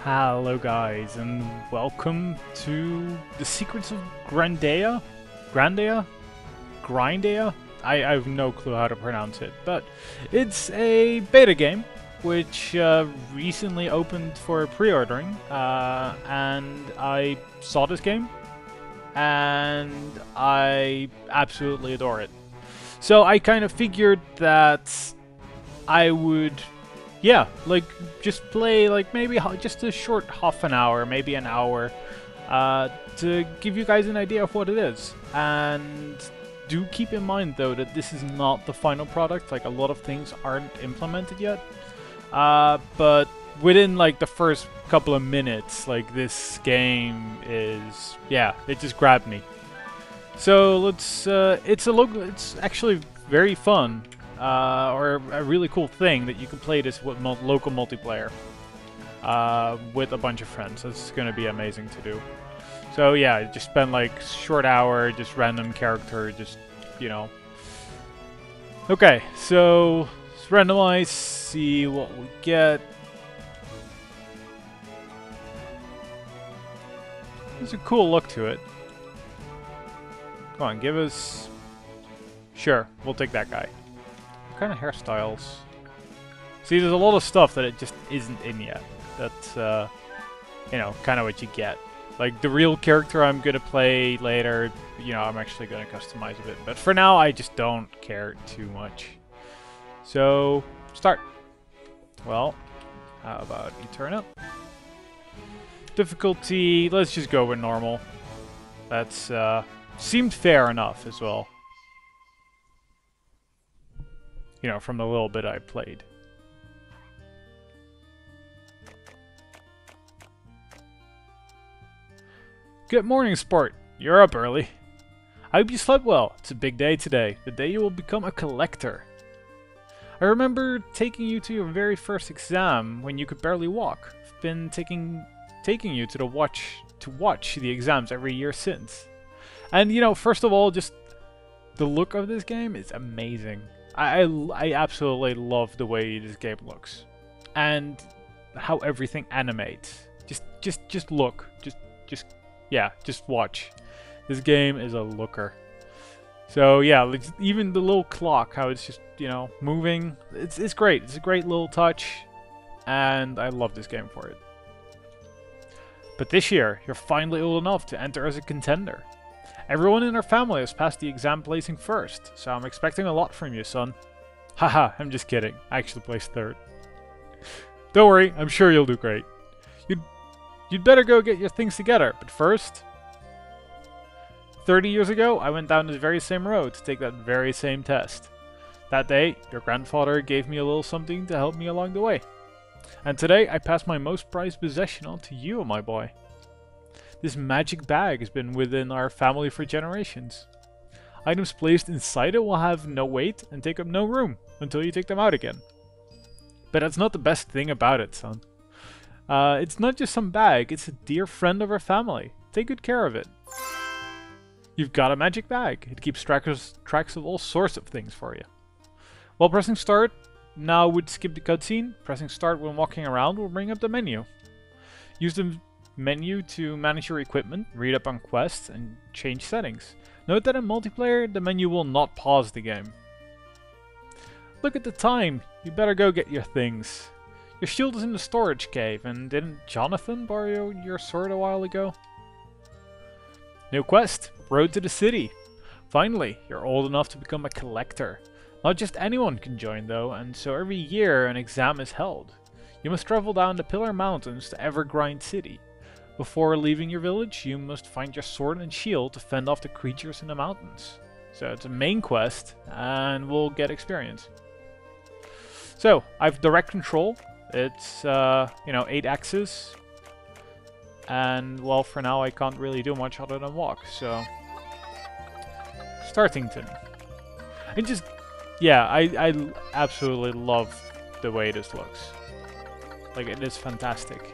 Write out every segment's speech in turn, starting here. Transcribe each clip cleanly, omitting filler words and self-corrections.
Hello guys, and welcome to the Secrets of Grindea? Grindea? Grindea? I have no clue how to pronounce it, but it's a beta game which recently opened for pre-ordering, and I saw this game, and I absolutely adore it. So I kind of figured that I would just play maybe just a short half an hour, maybe an hour, to give you guys an idea of what it is. And do keep in mind though that this is not the final product. Like, a lot of things aren't implemented yet. But within the first couple of minutes, this game is, it just grabbed me. So let's it's actually very fun. Or a really cool thing that you can play this with local multiplayer with a bunch of friends. It's going to be amazing to do. So yeah, just spend short hour, just random character, just, you know. Okay, so let's randomize, see what we get. There's a cool look to it. Come on, give us... Sure, we'll take that guy. What kind of hairstyles? See, there's a lot of stuff that it just isn't in yet. That's, you know, kind of what you get. Like, the real character I'm going to play later, you know, I'm actually going to customize a bit. But for now, I just don't care too much. So, start. Well, how about you turn up? Difficulty, let's just go with normal. That's, seemed fair enough as well. You know, from the little bit I played. Good morning, sport. You're up early. I hope you slept well. It's a big day today. The day you will become a collector. I remember taking you to your very first exam when you could barely walk. I've been taking you to watch the exams every year since. And you know, first of all, just the look of this game is amazing. I absolutely love the way this game looks, and how everything animates. Just look, just watch. This game is a looker. So yeah, even the little clock, how it's just, you know, moving. It's great. It's a great little touch, and I love this game for it. But this year, you're finally old enough to enter as a contender. Everyone in our family has passed the exam placing first, so I'm expecting a lot from you, son. Haha, I'm just kidding. I actually placed third. Don't worry, I'm sure you'll do great. You'd better go get your things together, but first... 30 years ago, I went down this very same road to take that very same test. That day, your grandfather gave me a little something to help me along the way. And today, I passed my most prized possession on to you, my boy. This magic bag has been within our family for generations. Items placed inside it will have no weight and take up no room until you take them out again. But that's not the best thing about it, son. It's not just some bag, it's a dear friend of our family. Take good care of it. You've got a magic bag. It keeps tracks of all sorts of things for you. While pressing start, now would skip the cutscene. Pressing start when walking around will bring up the menu. Use the menu to manage your equipment, read up on quests, and change settings. Note that in multiplayer, the menu will not pause the game. Look at the time. You better go get your things. Your shield is in the storage cave, and didn't Jonathan borrow your sword a while ago? New quest, Road to the City. Finally, you're old enough to become a collector. Not just anyone can join though, and so every year an exam is held. You must travel down the Pillar Mountains to Evergrind City. Before leaving your village, you must find your sword and shield to fend off the creatures in the mountains. So it's a main quest, and we'll get experience. So, I have direct control. It's, you know, 8 axes. And, well, for now I can't really do much other than walk, so... Startington. And just, yeah, I absolutely love the way this looks. Like, it is fantastic.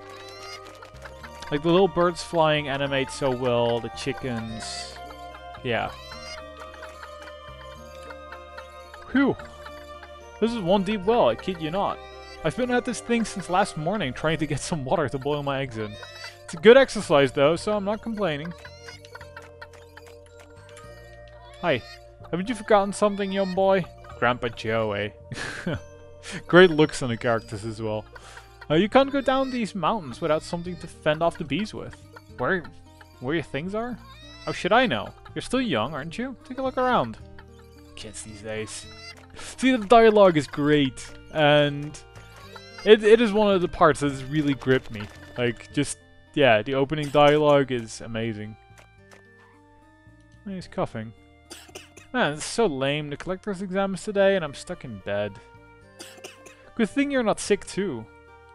Like, the little birds flying animate so well, the chickens... Yeah. Whew! This is one deep well, I kid you not. I've been at this thing since last morning trying to get some water to boil my eggs in. It's a good exercise though, so I'm not complaining. Hi, haven't you forgotten something, young boy? Grandpa Joe, eh? Great looks on the characters as well. You can't go down these mountains without something to fend off the bees with. Where your things are? How should I know? You're still young, aren't you? Take a look around. Kids these days. See, the dialogue is great, and it is one of the parts that has really gripped me. Like, just, yeah, the opening dialogue is amazing. He's coughing. Man, it's so lame. The collector's exam is today, and I'm stuck in bed. Good thing you're not sick, too.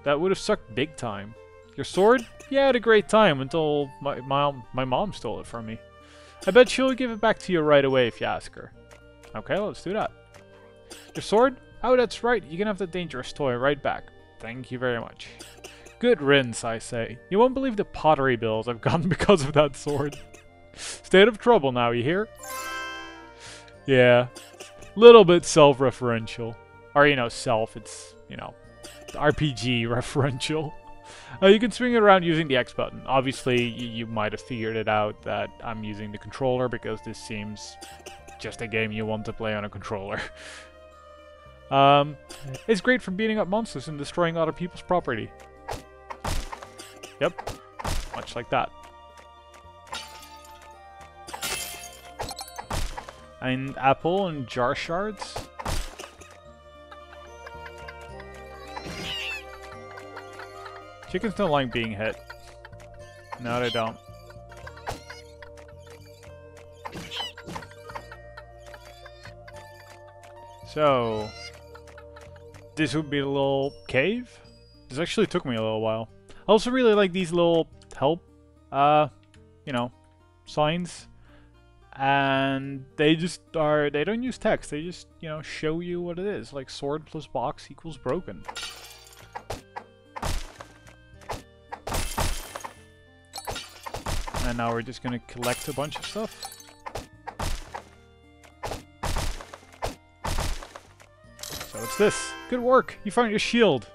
That would have sucked big time. Your sword? Yeah, I had a great time until my mom stole it from me. I bet she'll give it back to you right away if you ask her. Okay, let's do that. Your sword? Oh, that's right. You can have the dangerous toy right back. Thank you very much. Good riddance, I say. You won't believe the pottery bills I've gotten because of that sword. Stay out of trouble now, you hear? Yeah. Little bit self-referential. Or, you know, it's, you know, RPG referential. You can swing it around using the X button. Obviously, you might have figured it out that I'm using the controller because this seems just a game you want to play on a controller. It's great for beating up monsters and destroying other people's property. Yep, much like that. And apple and jar shards. Chickens don't like being hit. No, they don't. So, this would be a little cave. This actually took me a little while. I also really like these little help, you know, signs. And they just are, they don't use text. They just, you know, show you what it is. Like sword plus box equals broken. And now we're just gonna collect a bunch of stuff. So it's this. Good work! You found your shield!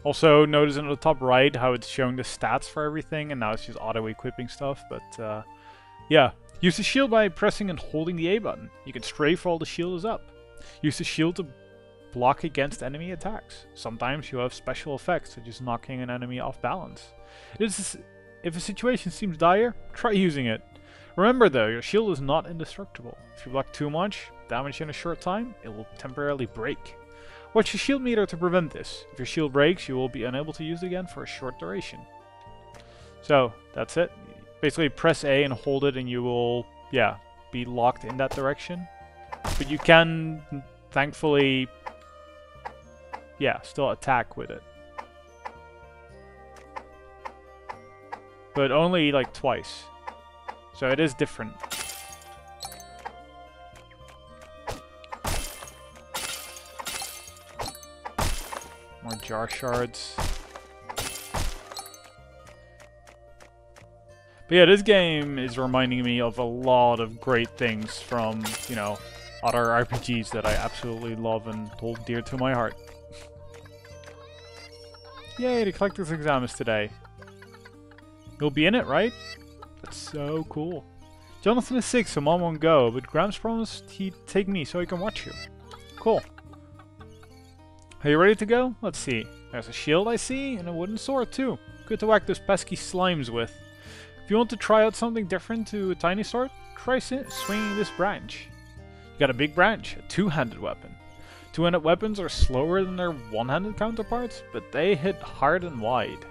Also, notice in the top right how it's showing the stats for everything, and now it's just auto-equipping stuff, but yeah. Use the shield by pressing and holding the A button. You can strafe while the shield is up. Use the shield to block against enemy attacks. Sometimes you have special effects, such as knocking an enemy off balance. If a situation seems dire, try using it. Remember though, your shield is not indestructible. If you block too much damage in a short time, it will temporarily break. Watch your shield meter to prevent this. If your shield breaks, you will be unable to use it again for a short duration. So, that's it. Basically press A and hold it and you will, yeah, be locked in that direction. But you can, thankfully, yeah, still attack with it. But only like twice. So it is different. More jar shards. But yeah, this game is reminding me of a lot of great things from, you know, other RPGs that I absolutely love and hold dear to my heart. Yay, the collector's exam is today. You'll be in it, right? That's so cool. Jonathan is sick, so Mom won't go, but Gramps promised he'd take me so he can watch you. Cool. Are you ready to go? Let's see. There's a shield I see, and a wooden sword too. Good to whack those pesky slimes with. If you want to try out something different to a tiny sword, try swinging this branch. You got a big branch, a two-handed weapon. Two-handed weapons are slower than their one-handed counterparts, but they hit hard and wide.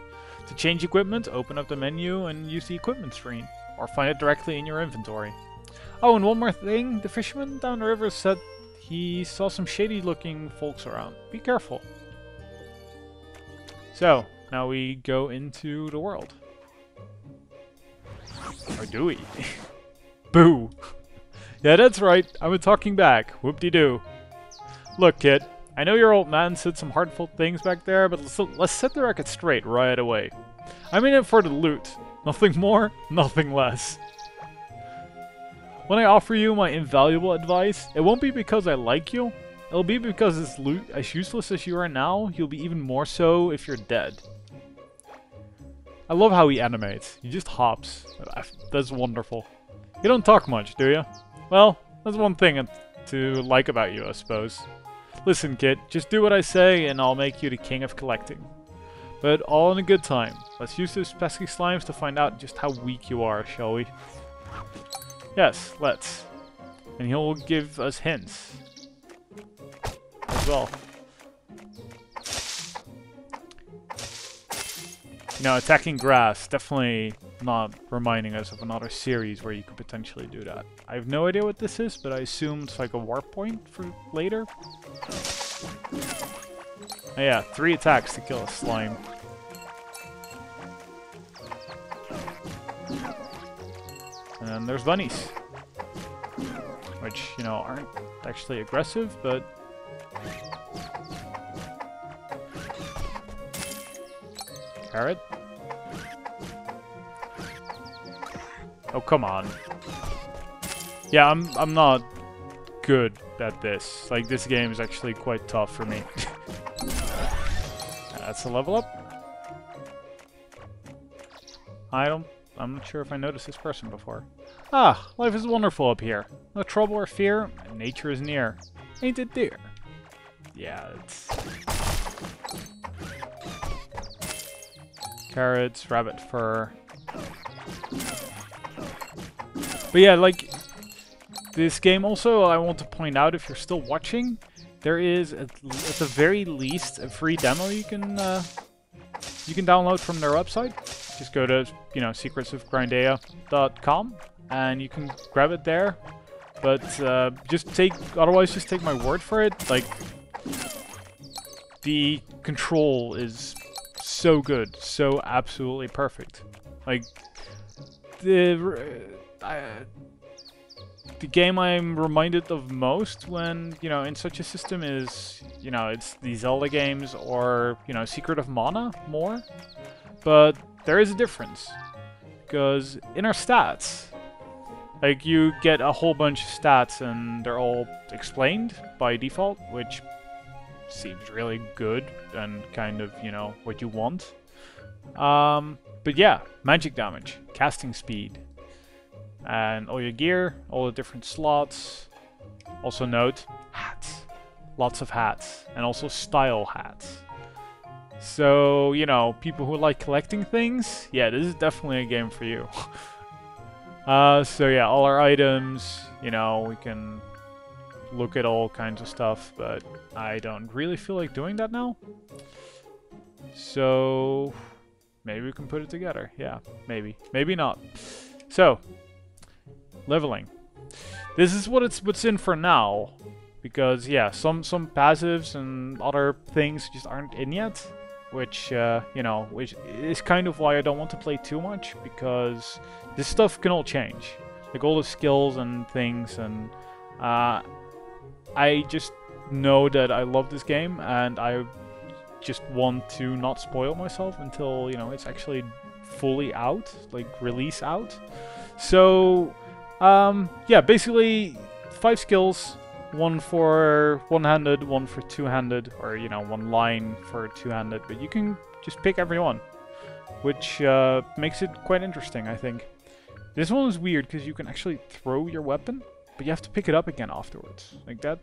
To change equipment, open up the menu and use the equipment screen, or find it directly in your inventory. Oh, and one more thing, the fisherman down the river said he saw some shady-looking folks around. Be careful. So, now we go into the world. Or do we? Boo! Yeah, that's right, I'm a talking back. Whoop-de-doo. Look, kid. I know your old man said some heartful things back there, but let's set the record straight right away. I'm in it for the loot. Nothing more, nothing less. When I offer you my invaluable advice, it won't be because I like you. it'll be because as useless as you are now, you'll be even more so if you're dead. I love how he animates. He just hops. That's wonderful. You don't talk much, do you? Well, that's one thing to like about you, I suppose. Listen, kid, just do what I say and I'll make you the king of collecting. But all in a good time. Let's use those pesky slimes to find out just how weak you are, shall we? Yes, let's. And he'll give us hints as well. You know, attacking grass, definitely not reminding us of another series where you could potentially do that. I have no idea what this is, but I assume it's like a warp point for later. Oh yeah, 3 attacks to kill a slime. And then there's bunnies. Which, you know, aren't actually aggressive, but... Carrot? Oh, come on. Yeah, I'm not good at this. Like, this game is actually quite tough for me. That's a level up. I'm not sure if I noticed this person before. Ah, life is wonderful up here. No trouble or fear, and nature is near. Ain't it dear? Yeah, it's... Carrots, rabbit fur. But yeah, like, this game also, I want to point out, if you're still watching, there is, at the very least, a free demo you can download from their website. Just go to, you know, secretsofgrindea.com and you can grab it there. But otherwise just take my word for it. Like, the control is so good, so absolutely perfect. Like, the game I'm reminded of most when, you know, in such a system is, you know, it's the Zelda games or, you know, Secret of Mana more. But there is a difference, because in our stats, like, you get a whole bunch of stats and they're all explained by default, which seems really good and kind of, you know, what you want. But yeah, magic damage, casting speed, and all your gear, all the different slots. Also note, hats. Lots of hats, and also style hats. So, you know, people who like collecting things, yeah, this is definitely a game for you. So yeah, all our items, you know, we can look at all kinds of stuff, but I don't really feel like doing that now. So, maybe we can put it together. Yeah, maybe. Maybe not. So, leveling. This is what's in for now. Because, yeah, some passives and other things just aren't in yet. Which, you know, which is kind of why I don't want to play too much, because this stuff can all change. Like, all the skills and things, and I just know that I love this game, and I just want to not spoil myself until, you know, it's actually fully out, like, release out. So, yeah, basically, 5 skills. 1 for one-handed, 1 for two-handed, or, you know, 1 line for two-handed, but you can just pick every one, which makes it quite interesting, I think. This one is weird because you can actually throw your weapon, but you have to pick it up again afterwards. Like that,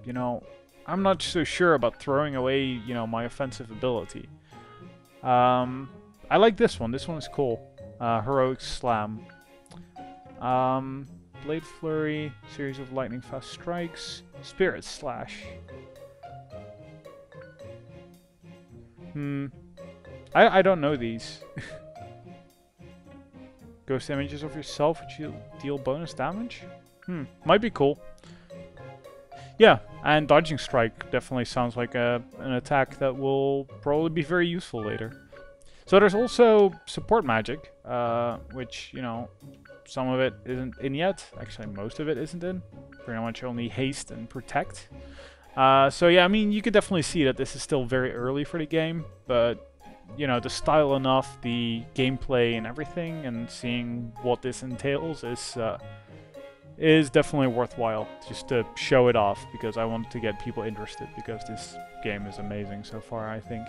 you know, I'm not so sure about throwing away, you know, my offensive ability. I like this one. This one is cool. Heroic Slam. Blade Flurry, series of lightning fast strikes, Spirit Slash. I don't know these. Ghost images of yourself which you deal bonus damage? Might be cool. Yeah, and Dodging Strike definitely sounds like an attack that will probably be very useful later. So there's also support magic, which, you know, some of it isn't in yet. Actually, most of it isn't in. Pretty much only haste and protect. So yeah, I mean, you could definitely see that this is still very early for the game, but, you know, the style enough, the gameplay and everything, and seeing what this entails is is definitely worthwhile just to show it off, because I want to get people interested, because this game is amazing so far, I think.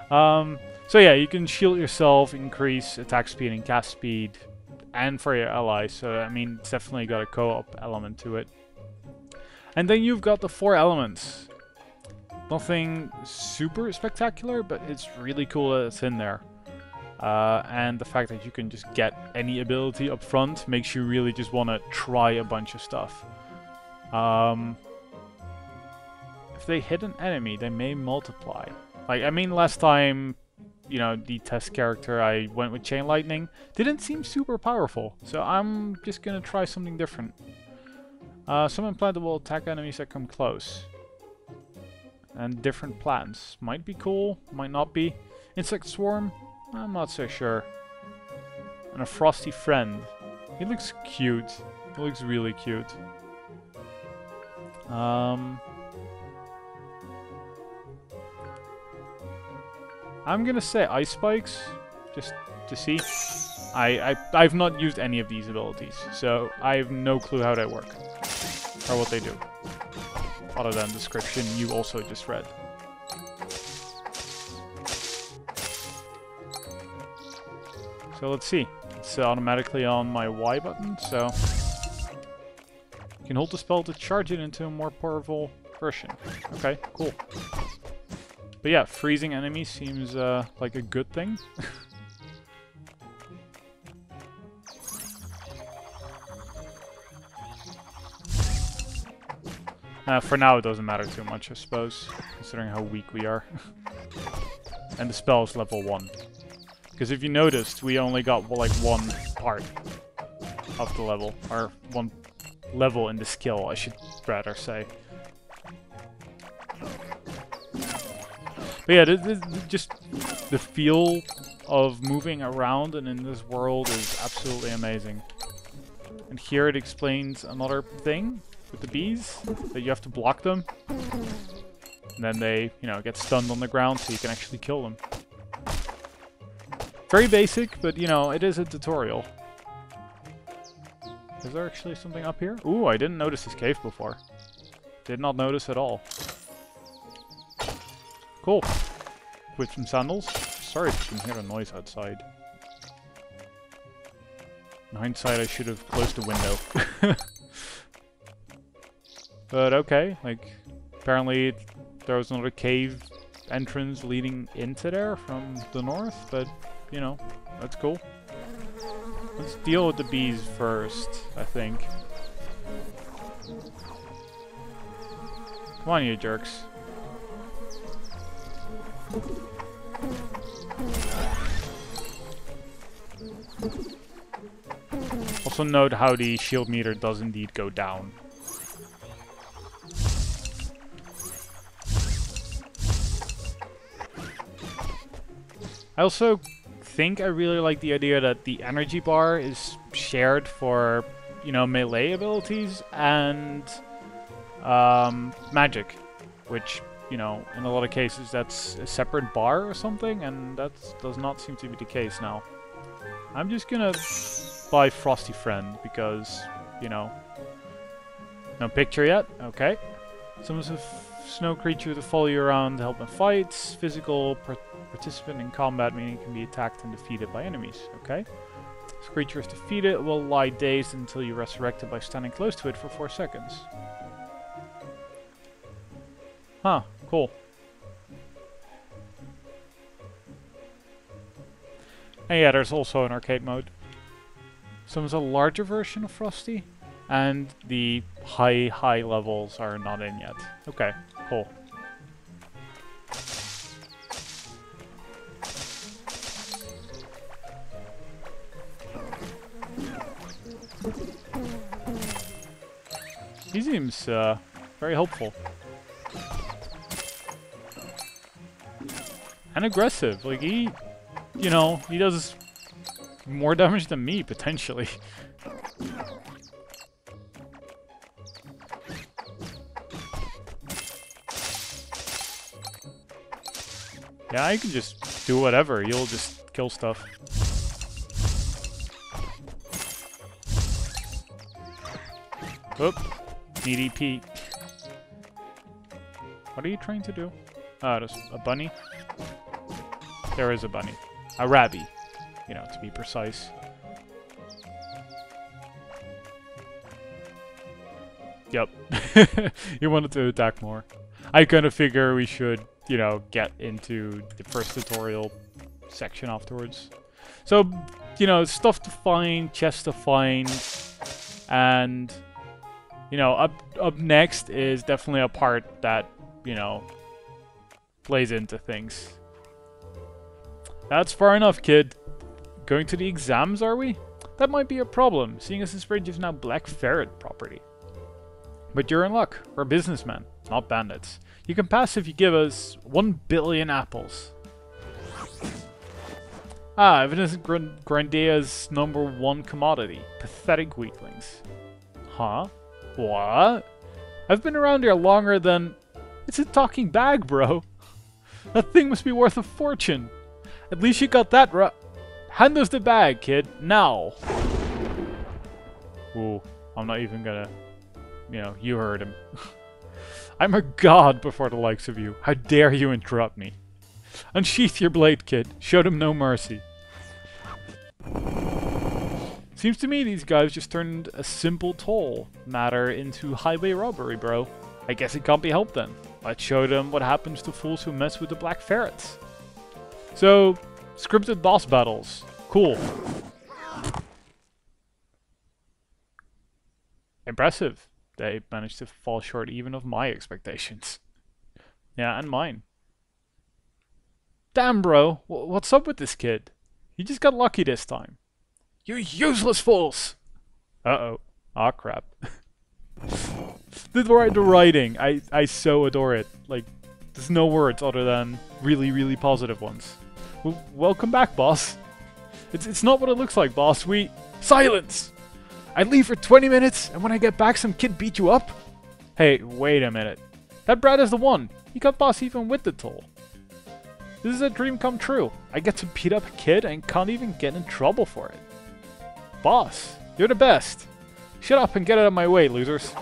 So yeah, you can shield yourself, increase attack speed and cast speed, and for your allies. So I mean, it's definitely got a co-op element to it. And then you've got the 4 elements. Nothing super spectacular, but it's really cool that it's in there. And the fact that you can just get any ability up front makes you really just want to try a bunch of stuff. If they hit an enemy, they may multiply. Like, I mean, last time, you know, the test character, I went with Chain Lightning. Didn't seem super powerful, so I'm just gonna try something different. Some implant will attack enemies that come close. And different plants. Might be cool, might not be. Insect Swarm? I'm not so sure. And a Frosty Friend. He looks cute. He looks really cute. I'm gonna say Ice Spikes, just to see. I've not used any of these abilities, so I have no clue how they work. Or what they do. Other than description you also just read. So let's see. It's automatically on my Y button, so you can hold the spell to charge it into a more powerful version. Okay, cool. But yeah, freezing enemies seems like a good thing. For now it doesn't matter too much, I suppose, considering how weak we are. And the spell is level 1. Because if you noticed, we only got like 1 part of the level, or 1 level in the skill, I should rather say. But yeah, just the feel of moving around and in this world is absolutely amazing. And here it explains another thing with the bees, that you have to block them. And then they, you know, get stunned on the ground so you can actually kill them. Very basic, but you know, it is a tutorial. Is there actually something up here? Ooh, I didn't notice this cave before. Did not notice at all. Cool. With some sandals. Sorry if you can hear a noise outside. In hindsight, I should have closed the window. But okay, like, apparently there was another cave entrance leading into there from the north, but, you know, that's cool. Let's deal with the bees first, I think. Come on, you jerks. Also note how the shield meter does indeed go down. I also think I really like the idea that the energy bar is shared for, you know, melee abilities and magic, which, you know, in a lot of cases that's a separate bar or something, and that does not seem to be the case now. I'm just gonna buy Frosty Friend because, you know, no picture yet. Okay. Summons a snow creature to follow you around to help in fights. Physical participant in combat, meaning it can be attacked and defeated by enemies. Okay. This creature is defeated, it will lie dazed until you resurrect it by standing close to it for 4 seconds. Huh, cool. And yeah, there's also an arcade mode. Summons a larger version of Frosty, and the high levels are not in yet. Okay, cool. He seems very helpful. And aggressive. Like, he, you know, he does more damage than me, potentially. Yeah, I can just do whatever. You'll just kill stuff. Oop. Needy Pete. What are you trying to do? Oh, there's a bunny? There is a bunny. A rabby. You know, to be precise. Yep. You wanted to attack more. I kind of figure we should, you know, get into the first tutorial section afterwards. So, you know, stuff to find, chests to find, and, you know, up next is definitely a part that, you know, plays into things. That's far enough, kid. Going to the exams, are we? That might be a problem, seeing as this bridge is now Black Ferret property. But you're in luck. We're businessmen, not bandits. You can pass if you give us 1 billion apples. Ah, evidence of Grindea's #1 commodity. Pathetic weaklings. Huh? What? I've been around here longer than... It's a talking bag, bro. That thing must be worth a fortune. At least you got that right. Hand us the bag, kid. Now. Ooh, I'm not even gonna... You know, you heard him. I'm a god before the likes of you. How dare you interrupt me? Unsheath your blade, kid. Show them no mercy. Seems to me these guys just turned a simple toll matter into highway robbery, bro. I guess it can't be helped then. Let's show them what happens to fools who mess with the Black Ferrets. So, scripted boss battles. Cool. Impressive. They managed to fall short even of my expectations. Yeah, and mine. Damn, bro. What's up with this kid? He just got lucky this time. You useless fools! Uh-oh. Aw, crap. The writing. I so adore it. Like, there's no words other than really, really positive ones. Welcome back, boss. It's not what it looks like, boss. Silence! I leave for 20 minutes, and when I get back, some kid beat you up? Hey, wait a minute. That Brad is the one. He got boss even with the toll. This is a dream come true. I get to beat up a kid and can't even get in trouble for it. Boss, you're the best. Shut up and get out of my way, losers.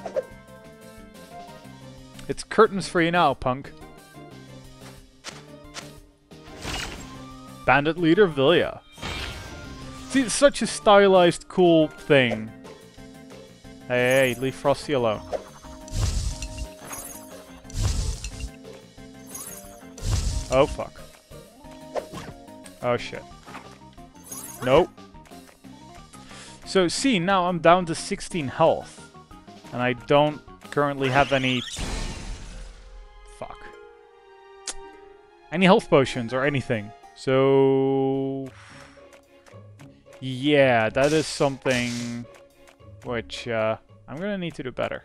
It's curtains for you now, punk. Bandit leader Vilya. See, it's such a stylized, cool thing. Hey, leave Frosty alone. Oh, fuck. Oh, shit. Nope. So, see, now I'm down to 16 health. And I don't currently have any... Fuck. Any health potions or anything. So... Yeah, that is something... which, I'm gonna need to do better.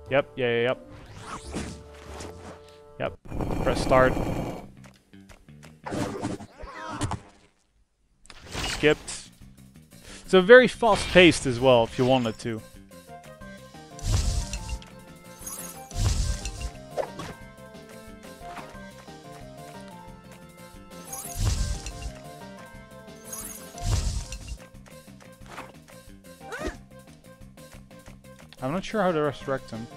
Yep, yep. Yep, press start. Skipped. So very fast-paced as well, if you wanted to. I'm not sure how to resurrect him.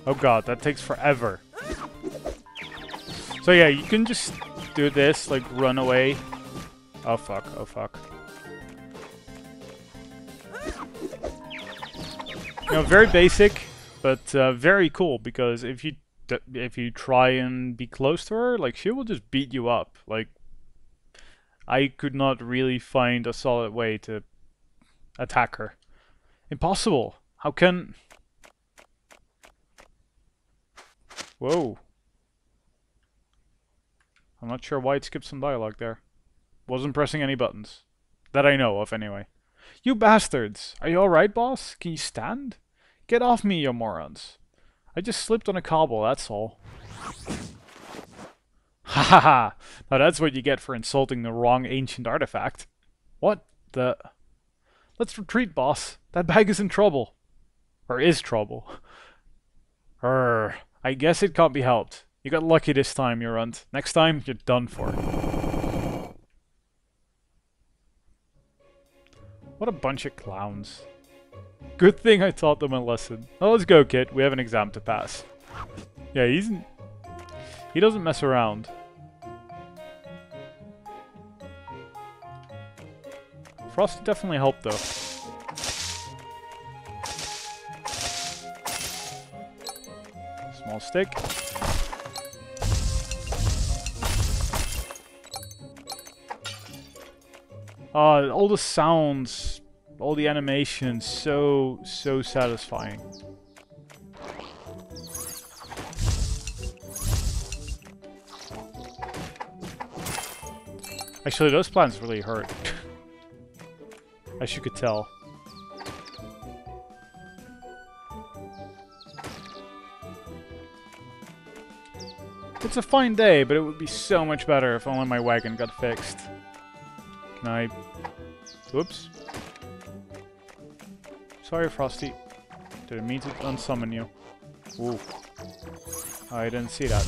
Oh god, that takes forever. So yeah, you can just do this, like run away. Oh fuck, oh fuck. You know, very basic, but very cool, because if you try and be close to her, like, she will just beat you up. Like, I could not really find a solid way to attack her. Impossible! How can... Whoa. I'm not sure why it skipped some dialogue there. Wasn't pressing any buttons. That I know of, anyway. You bastards! Are you alright, boss? Can you stand? Get off me, you morons. I just slipped on a cobble, that's all. Ha ha ha! Now that's what you get for insulting the wrong ancient artifact. What the... Let's retreat, boss. That bag is in trouble. Or is trouble. I guess it can't be helped. You got lucky this time, you runt. Next time, you're done for. What a bunch of clowns. Good thing I taught them a lesson. Oh, let's go, kid. We have an exam to pass. Yeah, he doesn't mess around. Frosty definitely helped, though. Small stick. All the sounds, all the animations, so satisfying. Actually, those plants really hurt. As you could tell. It's a fine day, but it would be so much better if only my wagon got fixed. Can I... Whoops. Sorry, Frosty. Didn't mean to unsummon you. Ooh. Oh, I didn't see that.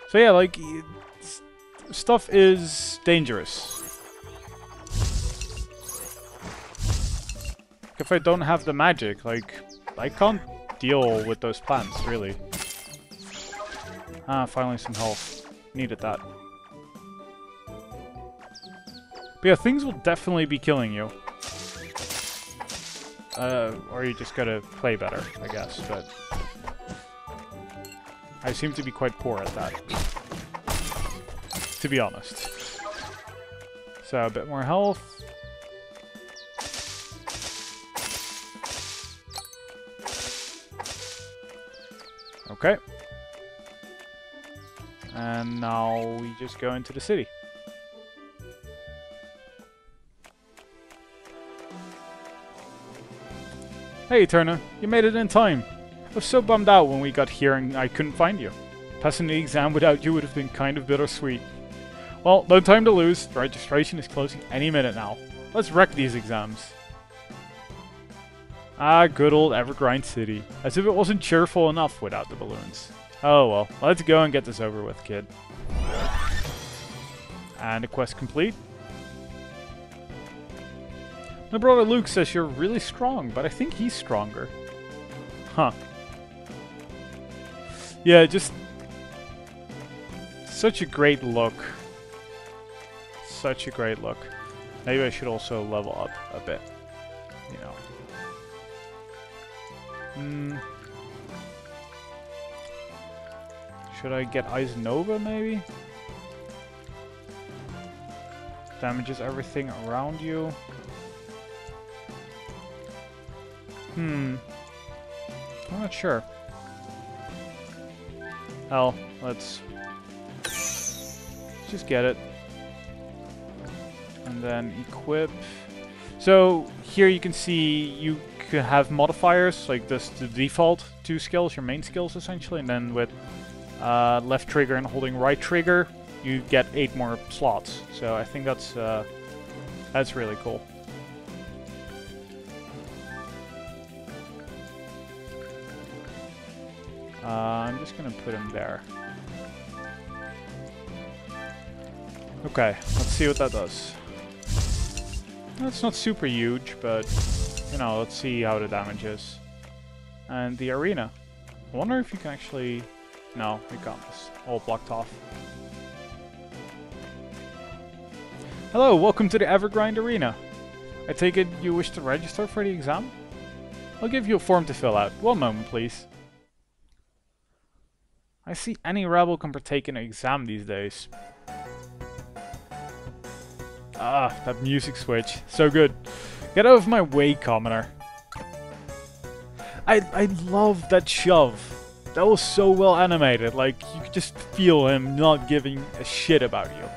So yeah, like, stuff is dangerous. If I don't have the magic, like, I can't deal with those plants, really. Ah, finally some health. Needed that. But yeah, things will definitely be killing you. Or you just gotta play better, I guess, but... I seem to be quite poor at that. To be honest. So, a bit more health. Okay. And now we just go into the city. Hey Turner, you made it in time. I was so bummed out when we got here and I couldn't find you. Passing the exam without you would have been kind of bittersweet. Well, no time to lose. The registration is closing any minute now. Let's wreck these exams. Ah, good old Evergrind City. As if it wasn't cheerful enough without the balloons. Oh well, let's go and get this over with, kid. And a quest complete. My brother Luke says you're really strong, but I think he's stronger. Huh. Yeah, just... such a great look. Such a great look. Maybe I should also level up a bit. You know. Should I get Ice Nova, maybe? Damages everything around you. I'm not sure. Hell, let's just get it. And then equip. So here you can see you can have modifiers, like this, the default 2 skills, your main skills essentially, and then with left trigger and holding right trigger, you get 8 more slots. So I think that's really cool. I'm just gonna put him there. Okay, let's see what that does. It's not super huge, but, you know, let's see how the damage is. And the arena. I wonder if you can actually... No, you can't. It's all blocked off. Hello, welcome to the Evergrind Arena. I take it you wish to register for the exam? I'll give you a form to fill out. One moment, please. I see any rebel can partake in an exam these days. Ah, that music switch. So good. Get out of my way, commoner. I love that shove. That was so well animated. Like, you could just feel him not giving a shit about you.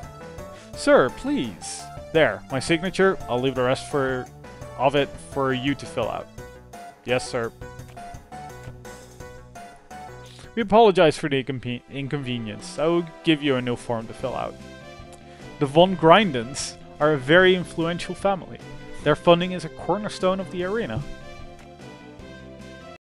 Sir, please. There, my signature. I'll leave the rest of it for you to fill out. Yes, sir. We apologize for the inconvenience. I will give you a new form to fill out. The von Grindens are a very influential family. Their funding is a cornerstone of the arena.